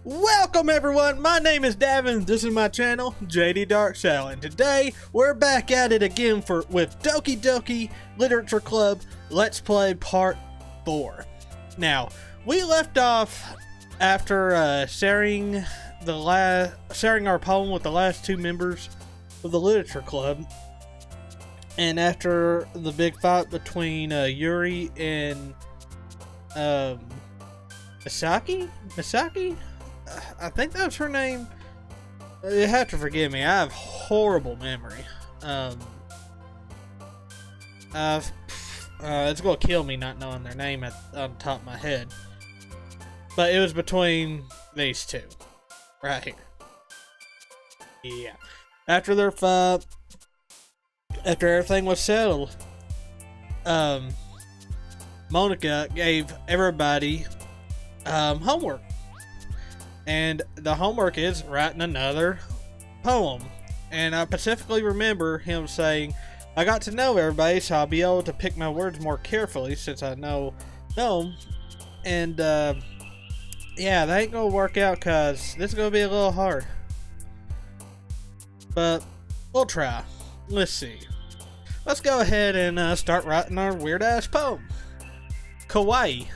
Welcome everyone, my name is Davin, this is my channel, JD Dark Shadow, and today we're back at it again with Doki Doki Literature Club Let's Play Part 4. Now, we left off after sharing our poem with the last two members of the Literature Club, and after the big fight between Yuri and Misaki? I think that's her name. You have to forgive me. I have horrible memory. It's gonna kill me not knowing their name on the top of my head. But it was between these two, right here. Yeah. After their fight, after everything was settled, Monica gave everybody homework. And the homework is writing another poem. And I specifically remember him saying, I got to know everybody, so I'll be able to pick my words more carefully since I know them. And, yeah, that ain't gonna work out because this is gonna be a little hard. But, we'll try. Let's see. Let's go ahead and start writing our weird-ass poem. Kawaii.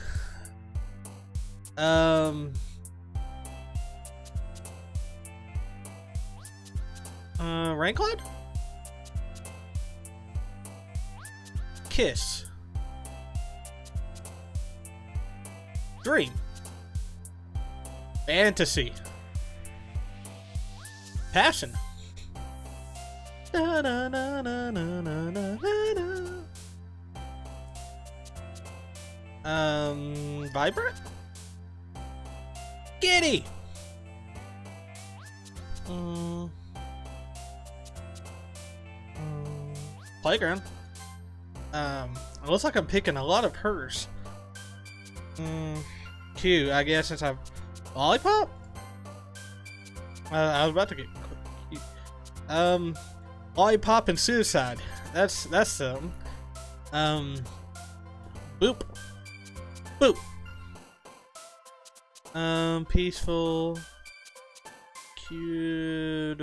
Rain cloud? Kiss. Dream. Fantasy. Passion. Da, da, da, da, da, da, da, da. Vibrant? Giddy. Playground. It looks like I'm picking a lot of hers. Q, I guess since I've lollipop. I was about to get cute. Lollipop and suicide. That's something. Boop. Boop. Peaceful. Cute.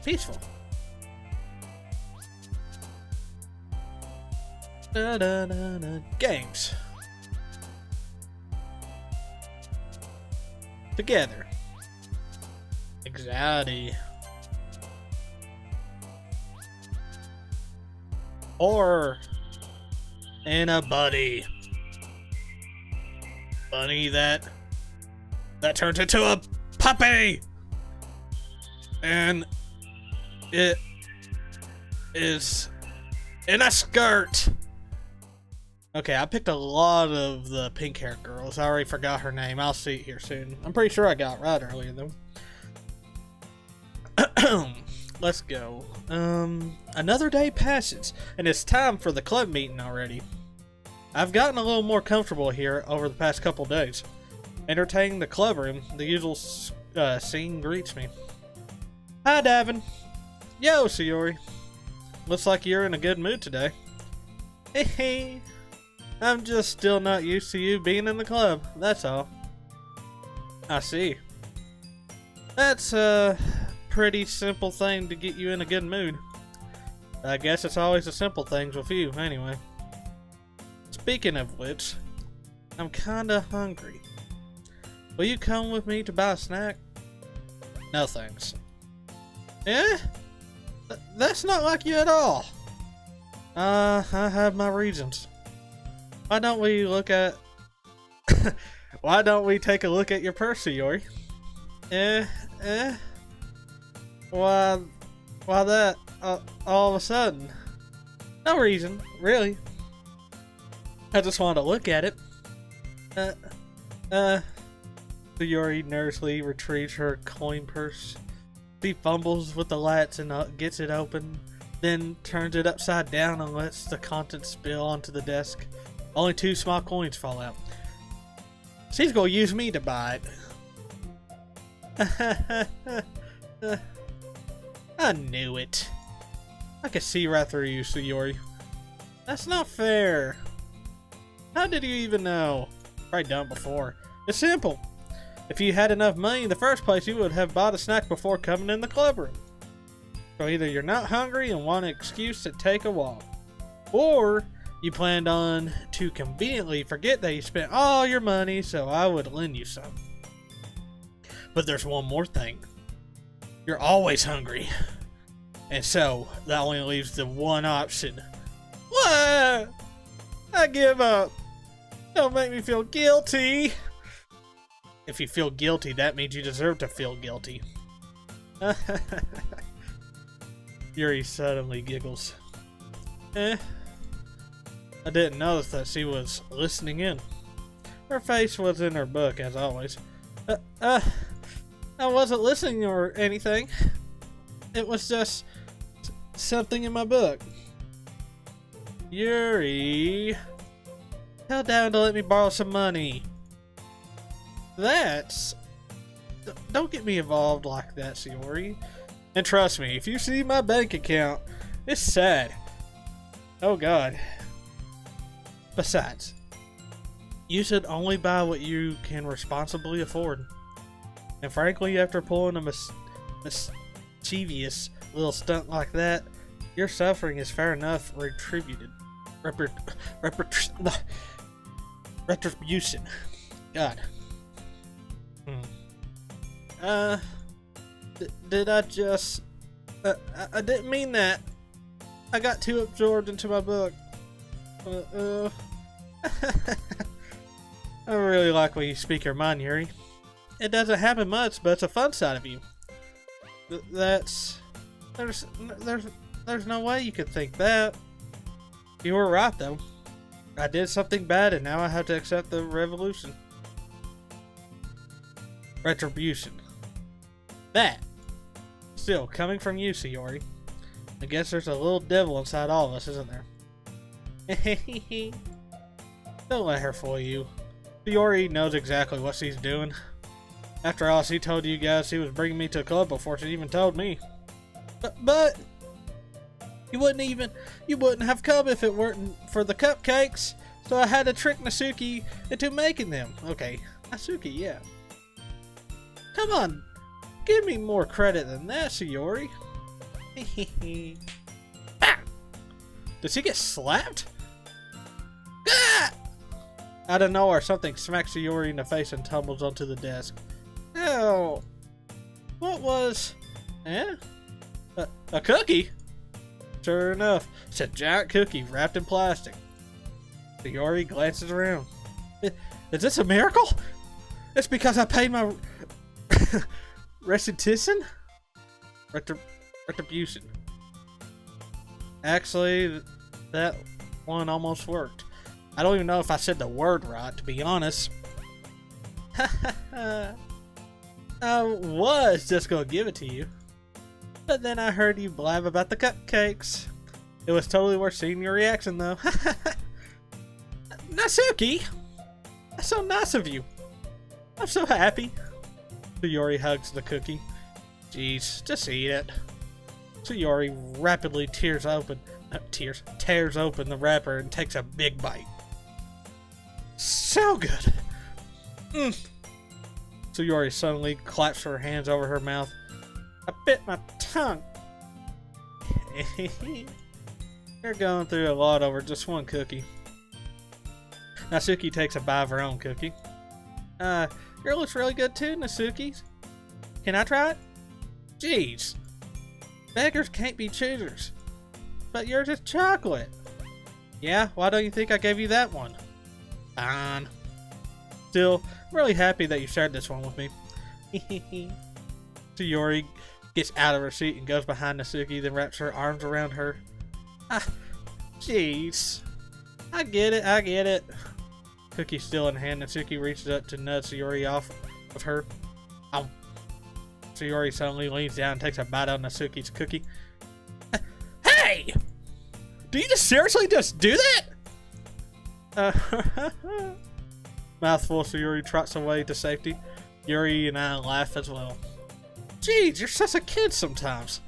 Peaceful. Games. Together. Anxiety. Horror. And a buddy. Bunny that turns into a puppy. And it is in a skirt. Okay, I picked a lot of the pink-haired girls. I already forgot her name. I'll see it here soon. I'm pretty sure I got it right earlier, though. Let's go. Another day passes, and it's time for the club meeting already. I've gotten a little more comfortable here over the past couple days. Entertaining the club room, the usual scene greets me. Hi, Davin. Yo, Sayori. Looks like you're in a good mood today. Hey. I'm just still not used to you being in the club, that's all. I see. That's a pretty simple thing to get you in a good mood. I guess it's always the simple things with you, anyway. Speaking of which, I'm kinda hungry. Will you come with me to buy a snack? No thanks. Eh? That's not like you at all. I have my reasons. Why don't we look at... Why don't we take a look at your purse, Sayori? Why that, all of a sudden? No reason, really. I just wanted to look at it. Sayori nervously retrieves her coin purse. She fumbles with the latch and gets it open, then turns it upside down and lets the contents spill onto the desk. Only 2 small coins fall out. She's gonna use me to buy it. I knew it. I could see right through you, Sayori. That's not fair. How did you even know? Probably done it before. It's simple. If you had enough money in the first place, you would have bought a snack before coming in the clubroom. So either you're not hungry and want an excuse to take a walk, or you planned on to conveniently forget that you spent all your money, so I would lend you some. But there's one more thing. You're always hungry. And so, that only leaves the one option. What? I give up. Don't make me feel guilty. If you feel guilty, that means you deserve to feel guilty. Yuri suddenly giggles. I didn't notice that she was listening in. Her face was in her book, as always. I wasn't listening or anything. It was just something in my book. Yuri, tell Dad to let me borrow some money. Don't get me involved like that, Sayori. And trust me, if you see my bank account, it's sad. Oh God. Besides, you should only buy what you can responsibly afford. And frankly, after pulling a mischievous little stunt like that, your suffering is fair enough retributed. Retribution. God. Did I just... I didn't mean that. I got too absorbed into my book. I really like when you speak your mind, Yuri. It doesn't happen much, but it's a fun side of you. There's no way you could think that. You were right, though. I did something bad, and now I have to accept the revolution. Retribution. That. Still, coming from you, Sayori. I guess there's a little devil inside all of us, isn't there? Don't let her fool you. Sayori knows exactly what she's doing. After all, she told you guys she was bringing me to a club before she even told me. But you wouldn't have come if it weren't for the cupcakes. So I had to trick Natsuki into making them. Okay, Natsuki, yeah. Come on, give me more credit than that, Sayori. Ah! Did she get slapped? Ah! Out of nowhere, something smacks Sayori in the face and tumbles onto the desk. Ow! What was... Eh? A cookie? Sure enough, it's a giant cookie wrapped in plastic. Sayori glances around. Is this a miracle? It's because I paid my... Restitution? Retribution. Actually, that one almost worked. I don't even know if I said the word right, to be honest. I was just gonna give it to you. But then I heard you blab about the cupcakes. It was totally worth seeing your reaction, though. Natsuki! That's so nice of you. I'm so happy. Sayori hugs the cookie. Jeez, just eat it. Sayori rapidly tears open the wrapper and takes a big bite. So good. Sayori suddenly claps her hands over her mouth. I bit my tongue. You're going through a lot over just one cookie. Natsuki takes a bite of her own cookie. Yours looks really good too, Natsuki. Can I try it? Jeez. Beggars can't be choosers. But yours is chocolate. Yeah, why don't you think I gave you that one? Fine. Still, I'm really happy that you shared this one with me. Sayori gets out of her seat and goes behind Natsuki, then wraps her arms around her. Jeez. I get it. Cookie still in hand, Natsuki reaches up to nudge Sayori off of her. Sayori suddenly leans down and takes a bite out of Natsuki's cookie. Hey! Do you just seriously just do that? Mouthful, Sayori trots away to safety. Yuri and I laugh as well. Jeez, you're such a kid sometimes.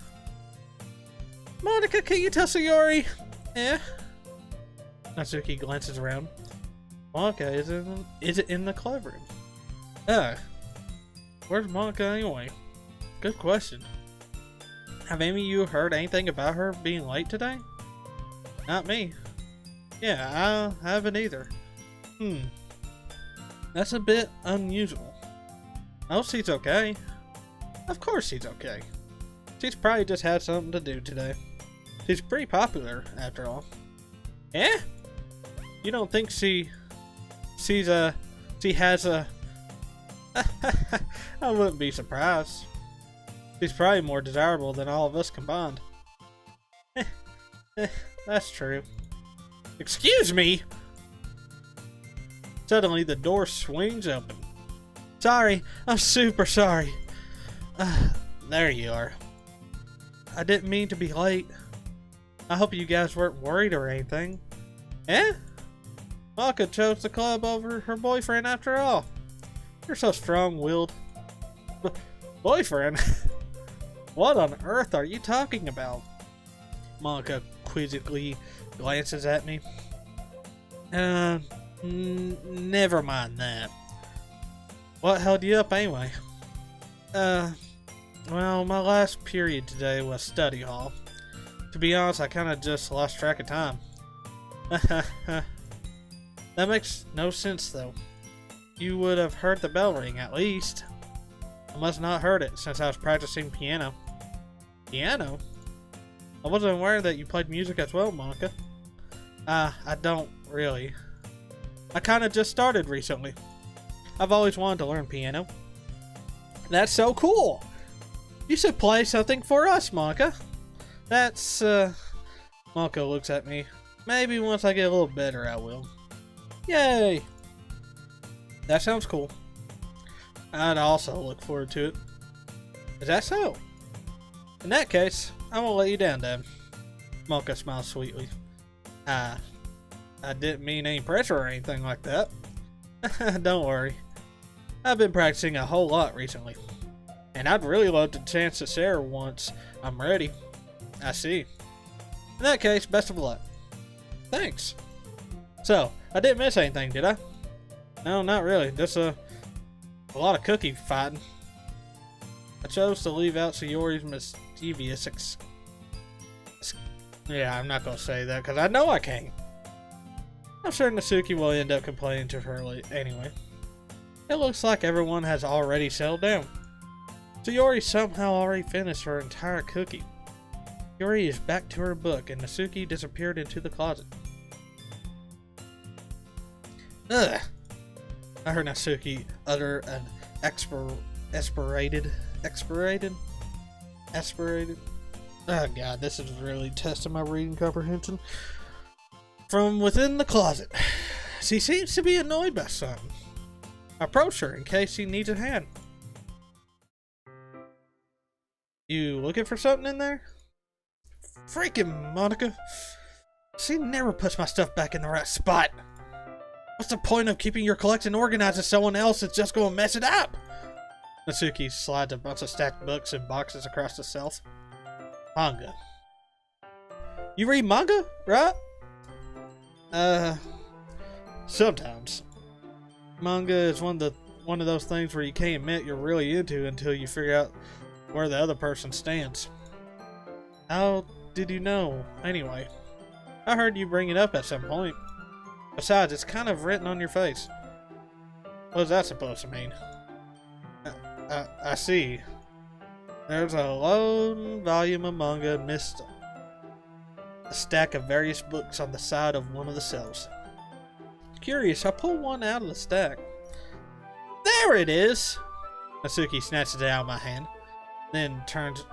Monica, can you tell Sayori? Eh? Natsuki glances around. Monica is it in the club room? Where's Monica anyway? Good question. Have any of you heard anything about her being late today? Not me. Yeah, I haven't either. That's a bit unusual. Oh, she's okay. Of course she's okay. She's probably just had something to do today. She's pretty popular, after all. Eh? You don't think she has a... I wouldn't be surprised. She's probably more desirable than all of us combined. That's true. Excuse me! Suddenly, the door swings open. Sorry, I'm super sorry. There you are. I didn't mean to be late. I hope you guys weren't worried or anything. Eh? Maka chose the club over her boyfriend after all. You're so strong-willed. Boyfriend? What on earth are you talking about? Maka quizzically glances at me. Never mind that. What held you up anyway? Well, my last period today was study hall. To be honest, I kinda just lost track of time. That makes no sense though. You would have heard the bell ring at least. I must not heard it since I was practicing piano. Piano? I wasn't aware that you played music as well, Monica. I don't really. I kinda just started recently. I've always wanted to learn piano. That's so cool! You should play something for us, Monica. That's, Monica looks at me. Maybe once I get a little better, I will. Yay! That sounds cool. I'd also look forward to it. Is that so? In that case, I won't let you down, Dad. Mocha smiles sweetly. I didn't mean any pressure or anything like that. Don't worry. I've been practicing a whole lot recently. And I'd really love the chance to share once I'm ready. I see. In that case, best of luck. Thanks. So, I didn't miss anything, did I? No, not really. Just a lot of cookie fighting. I chose to leave out Sayori's mischievous Yeah, I'm not gonna say that because I know I can't. I'm sure Natsuki will end up complaining to her anyway. It looks like everyone has already settled down. Sayori somehow already finished her entire cookie. Sayori is back to her book and Natsuki disappeared into the closet. Ugh! I heard Natsuki utter an aspirated. Oh god, this is really testing my reading comprehension. From within the closet. She seems to be annoyed by something. Approach her in case she needs a hand. You looking for something in there? Freaking Monica. She never puts my stuff back in the right spot. What's the point of keeping your collection organized if someone else is just going to mess it up? Natsuki slides a bunch of stacked books and boxes across the shelf. Manga. You read manga, right? Sometimes. Manga is one of those things where you can't admit you're really into until you figure out where the other person stands. How did you know, anyway? I heard you bring it up at some point. Besides, it's kind of written on your face. What's that supposed to mean? I see. There's a lone volume of manga amidst a stack of various books on the side of one of the shelves. Curious, I pull one out of the stack. There it is! Natsuki snatches it out of my hand. Then turns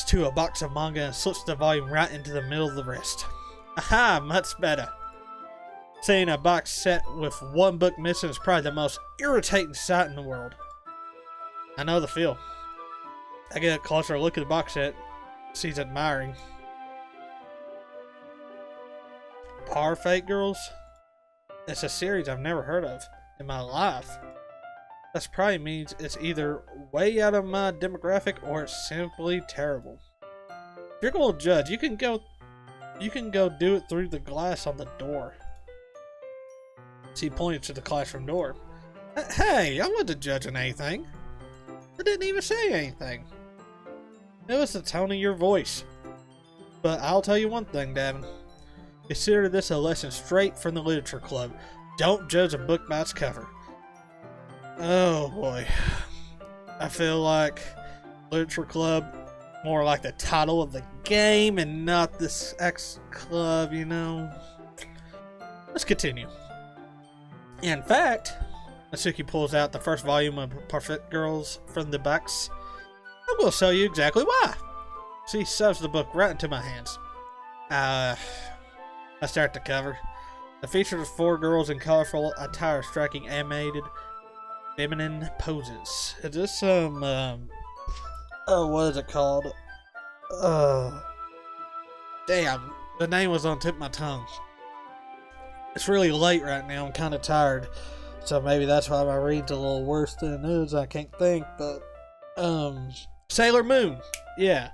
to a box of manga and slips the volume right into the middle of the rest. Aha, much better. Seeing a box set with one book missing is probably the most irritating sight in the world. I know the feel. I get a closer look at the box set. She's admiring. Parfait Girls? It's a series I've never heard of in my life. That probably means it's either way out of my demographic or it's simply terrible. If you're going to judge, you can go do it through the glass on the door. She pointed to the classroom door. Hey, I wasn't judging anything. I didn't even say anything. It was the tone of your voice. But I'll tell you one thing, Davin. Consider this a lesson straight from the Literature Club. Don't judge a book by its cover. Oh boy. I feel like Literature Club more like the title of the game and not this X Club, you know. Let's continue. In fact, Natsuki pulls out the first volume of Perfect Girls from the box. I will show you exactly why. She shoves the book right into my hands. I start the cover. The feature of 4 girls in colorful attire striking animated feminine poses. Is this some, what is it called? Damn, the name was on the tip of my tongue. It's really late right now, I'm kind of tired. So maybe that's why my read's a little worse than it is, I can't think, but, Sailor Moon, yeah.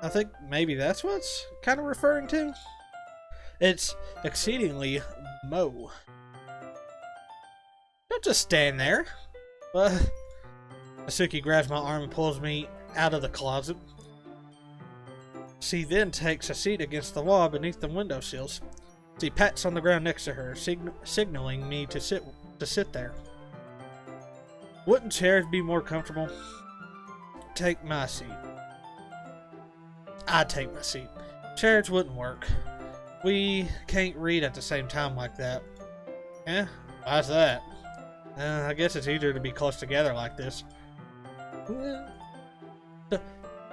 I think maybe that's what it's kind of referring to. It's exceedingly Mo. Don't just stand there. Natsuki grabs my arm and pulls me out of the closet. She then takes a seat against the wall beneath the windowsills. She pats on the ground next to her, signaling me to sit there. Wouldn't chairs be more comfortable? Take my seat. I'd take my seat. Chairs wouldn't work. We can't read at the same time like that. Eh? Why's that? I guess it's easier to be close together like this.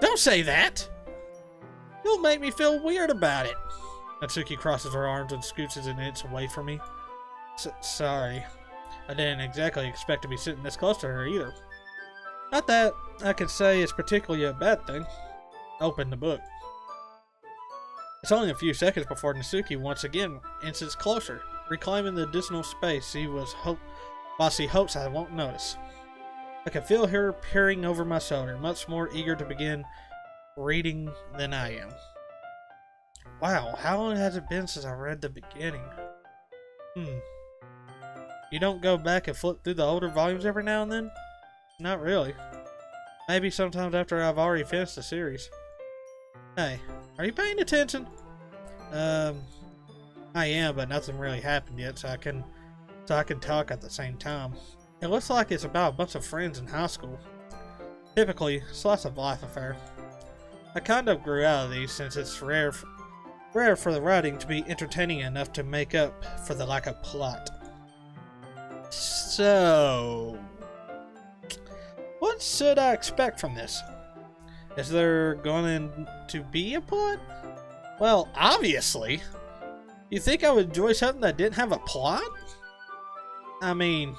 Don't say that! You'll make me feel weird about it. Natsuki crosses her arms and scoots an inch away from me. Sorry. I didn't exactly expect to be sitting this close to her either. Not that I could say it's particularly a bad thing. Open the book. It's only a few seconds before Natsuki once again inches closer, reclaiming the additional space while she hopes I won't notice. I can feel her peering over my shoulder, much more eager to begin reading than I am. Wow, how long has it been since I read the beginning? You don't go back and flip through the older volumes every now and then? Not really. Maybe sometimes after I've already finished the series. Hey, are you paying attention? I am, but nothing really happened yet, so I can talk at the same time. It looks like it's about a bunch of friends in high school. Typically, slice of life affair. I kind of grew out of these since it's rare for the writing to be entertaining enough to make up for the lack of plot. So, what should I expect from this? Is there going to be a plot? Well, obviously. You think I would enjoy something that didn't have a plot? I mean,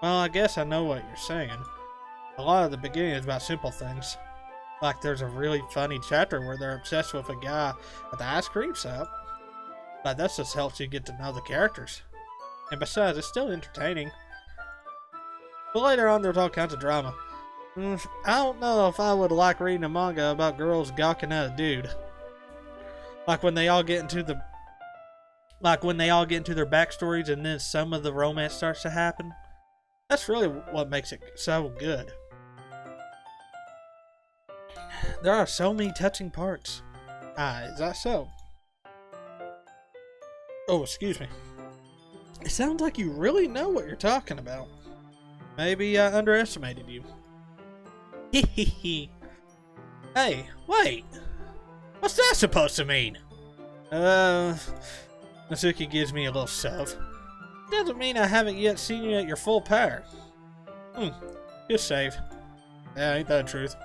well, I guess I know what you're saying. A lot of the beginning is about simple things. Like there's a really funny chapter where they're obsessed with a guy at the ice cream shop. But that just helps you get to know the characters. And besides, it's still entertaining. But later on, there's all kinds of drama. I don't know if I would like reading a manga about girls gawking at a dude. Like when they all get into their backstories and then some of the romance starts to happen. That's really what makes it so good. There are so many touching parts. Is that so? Oh, excuse me. It sounds like you really know what you're talking about. Maybe I underestimated you. Hehehe. Hey, wait. What's that supposed to mean? Natsuki gives me a little shove. Doesn't mean I haven't yet seen you at your full power. Good save. Yeah, ain't that the truth?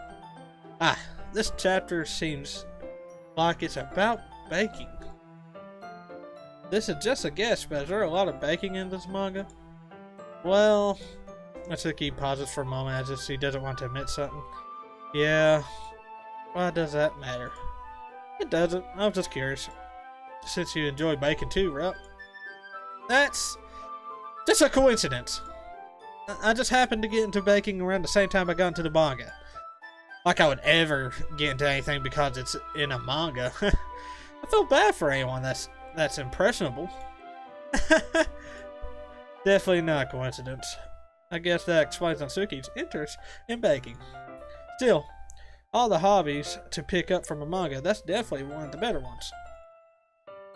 This chapter seems like it's about baking. This is just a guess, but is there a lot of baking in this manga? Well, Natsuki pauses for a moment as if she doesn't want to admit something. Yeah, why does that matter? It doesn't. I was just curious. Since you enjoy baking too, right? That's just a coincidence. I just happened to get into baking around the same time I got into the manga. Like I would ever get into anything because it's in a manga. I feel bad for anyone that's impressionable. Definitely not a coincidence. I guess that explains Natsuki's interest in baking. Still, all the hobbies to pick up from a manga, that's definitely one of the better ones.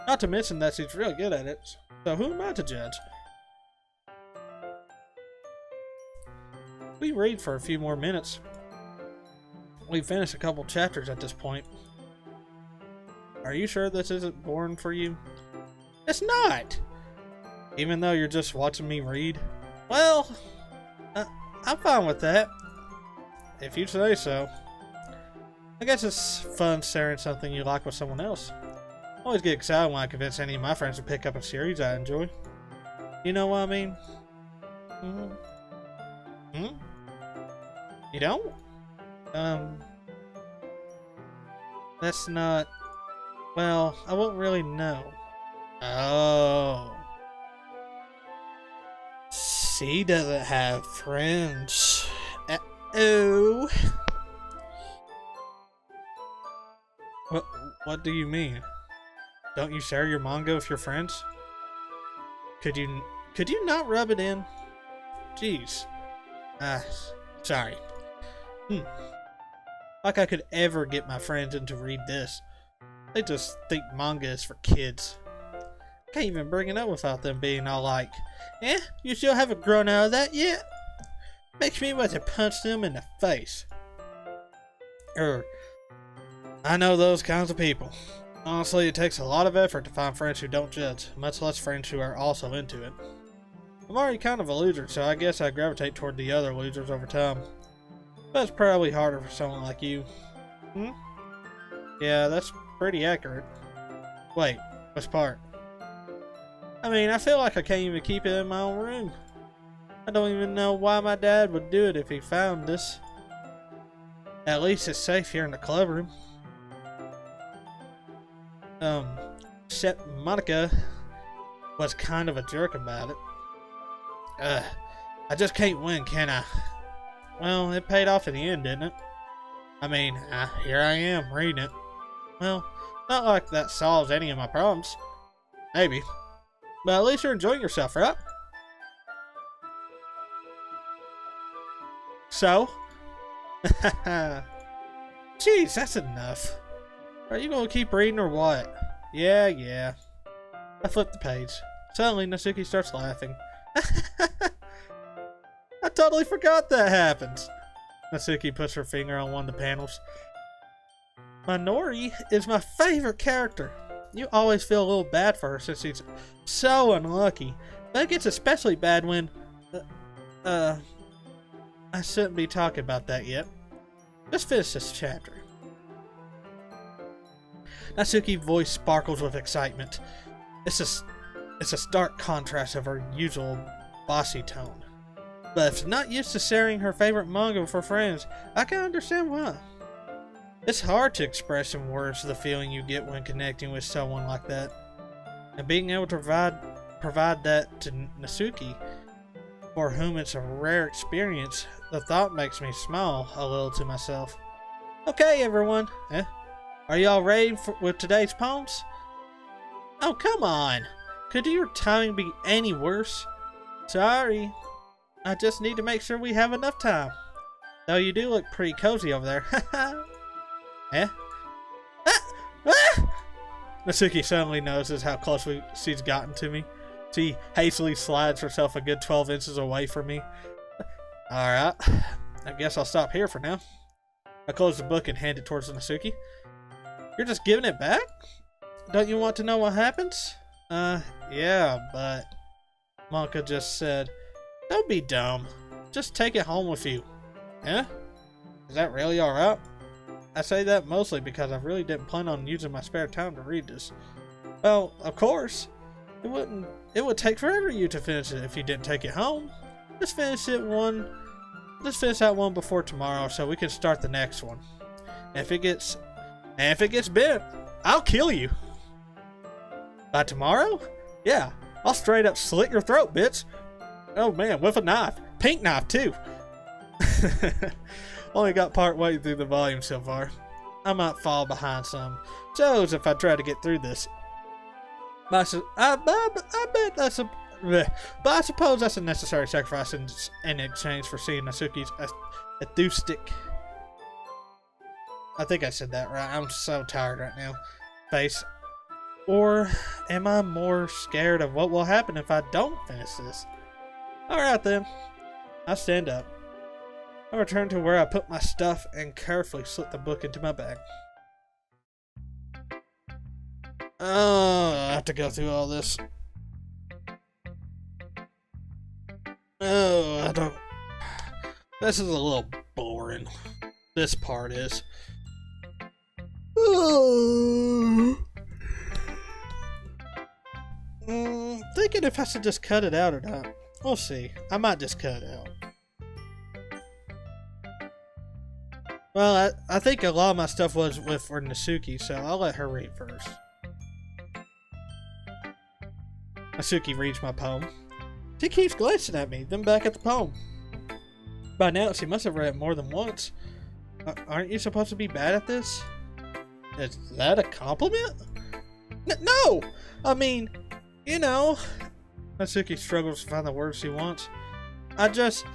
Not to mention that she's really good at it, so who am I to judge? We read for a few more minutes. We've finished a couple chapters at this point. Are you sure this isn't boring for you? It's not! Even though you're just watching me read? Well, I'm fine with that. If you say so. I guess it's fun sharing something you like with someone else. I always get excited when I convince any of my friends to pick up a series I enjoy. You know what I mean? You don't? That's not... Well, I won't really know. Oh. She doesn't have friends. Uh-oh. What do you mean? Don't you share your manga with your friends? Could you not rub it in? Jeez. Sorry. Like I could ever get my friends in to read this. They just think manga is for kids. Can't even bring it up without them being all like, you still haven't grown out of that yet? Makes me want to punch them in the face. I know those kinds of people. Honestly, it takes a lot of effort to find friends who don't judge, much less friends who are also into it. I'm already kind of a loser, so I guess I gravitate toward the other losers over time. But it's probably harder for someone like you. Yeah, that's pretty accurate. Wait, which part? I mean, I feel like I can't even keep it in my own room. I don't even know why my dad would do it if he found this. At least it's safe here in the club room. Except Monica was kind of a jerk about it. I just can't win, can I? Well, it paid off in the end, didn't it? I mean, here I am, reading it. Well, not like that solves any of my problems. Maybe. But at least you're enjoying yourself, right? So? Jeez, that's enough. Are you gonna keep reading or what? Yeah. I flip the page. Suddenly, Natsuki starts laughing. I totally forgot that happens. Natsuki puts her finger on one of the panels. Minori is my favorite character. You always feel a little bad for her since she's so unlucky. But it gets especially bad when... I shouldn't be talking about that yet. Let's finish this chapter. Natsuki's voice sparkles with excitement. It's a stark contrast of her usual bossy tone. But if she's not used to sharing her favorite manga with her friends, I can understand why. It's hard to express in words the feeling you get when connecting with someone like that. And being able to provide that to Natsuki, for whom it's a rare experience, the thought makes me smile a little to myself. Okay, everyone. Are y'all ready with today's poems? Oh, come on. Could your timing be any worse? Sorry. I just need to make sure we have enough time. Though you do look pretty cozy over there. Natsuki suddenly notices how close she's gotten to me. She hastily slides herself a good 12 inches away from me. Alright, I guess I'll stop here for now. I close the book and hand it towards Natsuki. You're just giving it back? Don't you want to know what happens? Yeah, but... Monka just said, don't be dumb. Just take it home with you. Yeah? Is that really alright? I say that mostly because I really didn't plan on using my spare time to read this. Well, of course. It would take forever you to finish it if you didn't take it home. Let's finish that one before tomorrow so we can start the next one. And if it gets bent, I'll kill you. By tomorrow? Yeah, I'll straight up slit your throat, bitch. Oh man, with a knife. Pink knife too. Only got part way through the volume so far. I might fall behind some shows if I try to get through this. I bet But I suppose that's a necessary sacrifice in exchange for seeing Natsuki's acoustic. I think I said that right. I'm so tired right now. Face. Or am I more scared of what will happen if I don't finish this? Alright then. I stand up. I return to where I put my stuff and carefully slip the book into my bag. Oh, I have to go through all this. Oh, I don't... This is a little boring. This part is. Thinking if I should just cut it out or not. We'll see. I might just cut it out. Well, I think a lot of my stuff was for Natsuki, so I'll let her read first. Natsuki reads my poem. She keeps glancing at me, then back at the poem. By now, she must have read it more than once. Aren't you supposed to be bad at this? Is that a compliment? No! I mean, you know... Natsuki struggles to find the words she wants. I just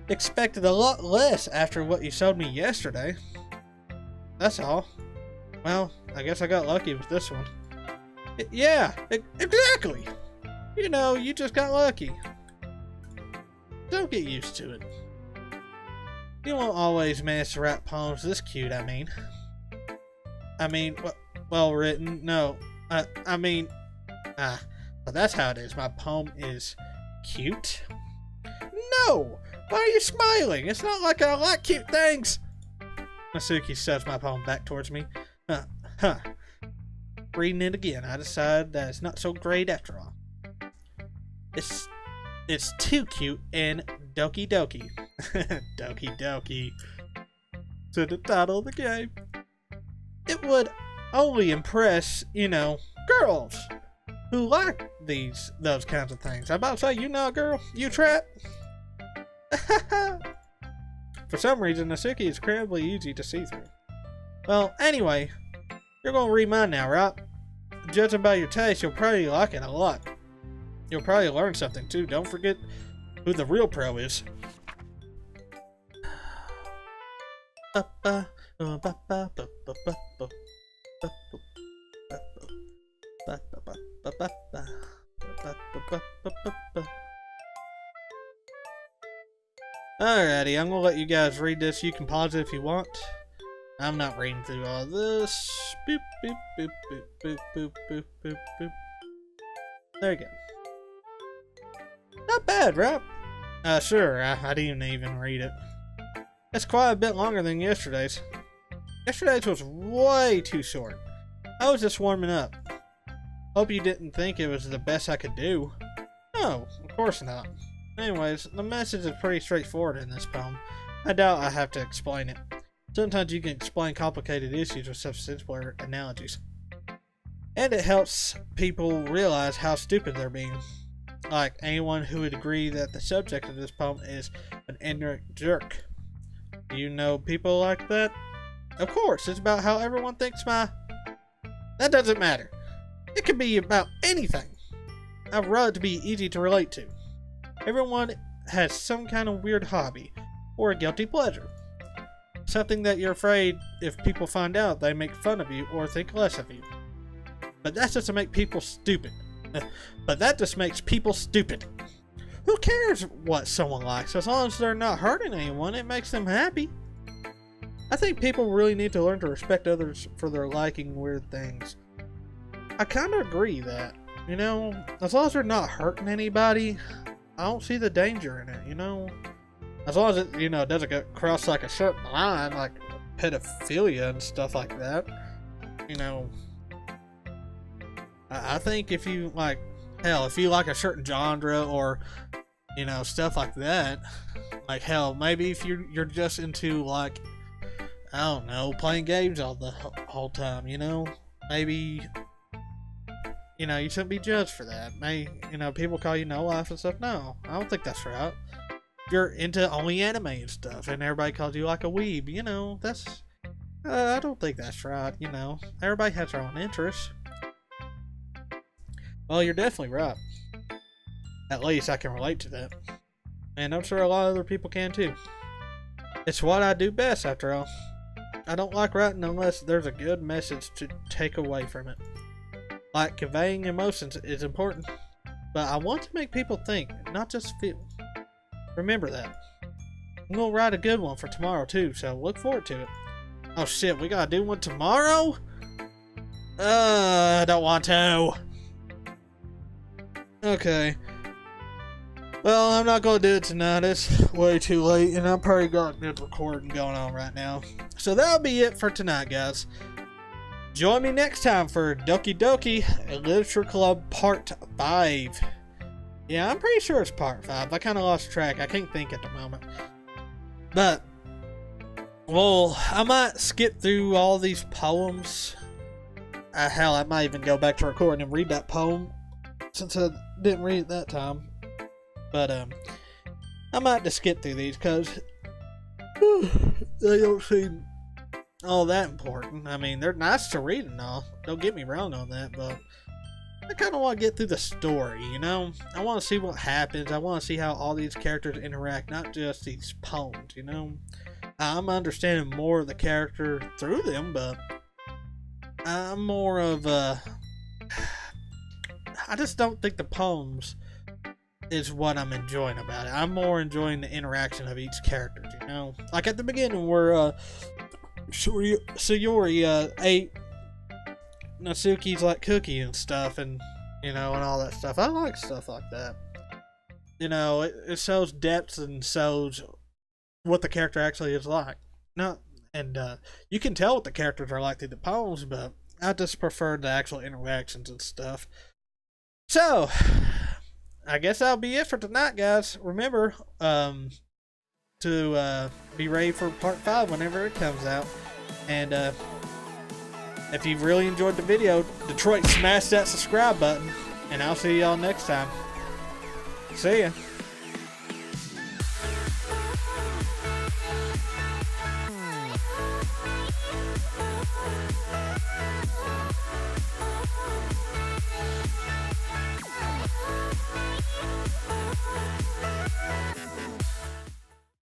expected a lot less after what you showed me yesterday. That's all. Well, I guess I got lucky with this one. Yeah, exactly! You know, you just got lucky. Don't get used to it. You won't always manage to write poems this cute, I mean, well written, no. But that's how it is. My poem is cute? No! Why are you smiling? It's not like I like cute things! Natsuki shoves my poem back towards me. Reading it again, I decide that it's not so great after all. It's too cute and Doki Doki. Doki Doki. To the title of the game. It would only impress, you know, girls who like those kinds of things. I'm about to say, you know a girl, you trap. For some reason, Natsuki is incredibly easy to see through. Well, anyway, you're gonna read mine now, right? Judging by your taste, you'll probably like it a lot. You'll probably learn something too. Don't forget who the real pro is. Alrighty, I'm gonna let you guys read this. You can pause it if you want. I'm not reading through all this. Boop, boop, boop, boop, boop, boop, boop, boop, boop. There you go. Not bad, right? Sure, I didn't even read it. It's quite a bit longer than yesterday's. Yesterday's was way too short. I was just warming up. Hope you didn't think it was the best I could do. No, of course not. Anyways, the message is pretty straightforward in this poem. I doubt I have to explain it. Sometimes you can explain complicated issues with such simpler analogies. And it helps people realize how stupid they're being. Like anyone who would agree that the subject of this poem is an ignorant jerk. Do you know people like that? Of course, it's about how everyone thinks That doesn't matter. It can be about anything. I'd rather it to be easy to relate to. Everyone has some kind of weird hobby, or a guilty pleasure. Something that you're afraid if people find out they make fun of you or think less of you. But that's just to make people stupid. But that just makes people stupid. Who cares what someone likes? As long as they're not hurting anyone, it makes them happy. I think people really need to learn to respect others for their liking weird things. I kind of agree that, you know, as long as they're not hurting anybody, I don't see the danger in it, you know? As long as it, you know, doesn't get crossed like a certain line, like pedophilia and stuff like that. You know, I think if you like, hell, if you like a certain genre or, you know, stuff like that, like hell, maybe if you're just into like, I don't know, playing games all the whole time, you know, maybe, you know, you shouldn't be judged for that. You know, people call you no life and stuff. No, I don't think that's right. If you're into only anime and stuff, and everybody calls you like a weeb, you know, that's, I don't think that's right, you know. Everybody has their own interests. Well, you're definitely right. At least I can relate to that. And I'm sure a lot of other people can too. It's what I do best, after all. I don't like writing unless there's a good message to take away from it. Like, conveying emotions is important, but I want to make people think, not just feel. Remember that. I'm gonna write a good one for tomorrow too, so look forward to it. Oh shit, we gotta do one tomorrow? I don't want to. Okay. Well, I'm not gonna do it tonight. It's way too late, and I'm probably got good recording going on right now. So that'll be it for tonight, guys. Join me next time for Doki Doki Literature Club Part 5. Yeah, I'm pretty sure it's Part 5. I kind of lost track. I can't think at the moment. But, well, I might skip through all these poems. Hell, I might even go back to recording and read that poem, since I didn't read it that time. But, I might just skip through these, because they don't seem all that important. I mean, they're nice to read and all. Don't get me wrong on that, but I kind of want to get through the story, you know? I want to see what happens. I want to see how all these characters interact, not just these poems, you know? I'm understanding more of the character through them, but I'm more of a... I just don't think the poems is what I'm enjoying about it. I'm more enjoying the interaction of each character, you know? Like at the beginning where Sayori ate Natsuki's like cookie and stuff, and you know, and all that stuff. I like stuff like that. You know, it shows depth and shows what the character actually is like. No, and you can tell what the characters are like through the poems, but I just prefer the actual interactions and stuff. So, I guess that'll be it for tonight, guys. Remember to be ready for Part 5 whenever it comes out. And if you've really enjoyed the video, Detroit, smash that subscribe button. And I'll see y'all next time. See ya.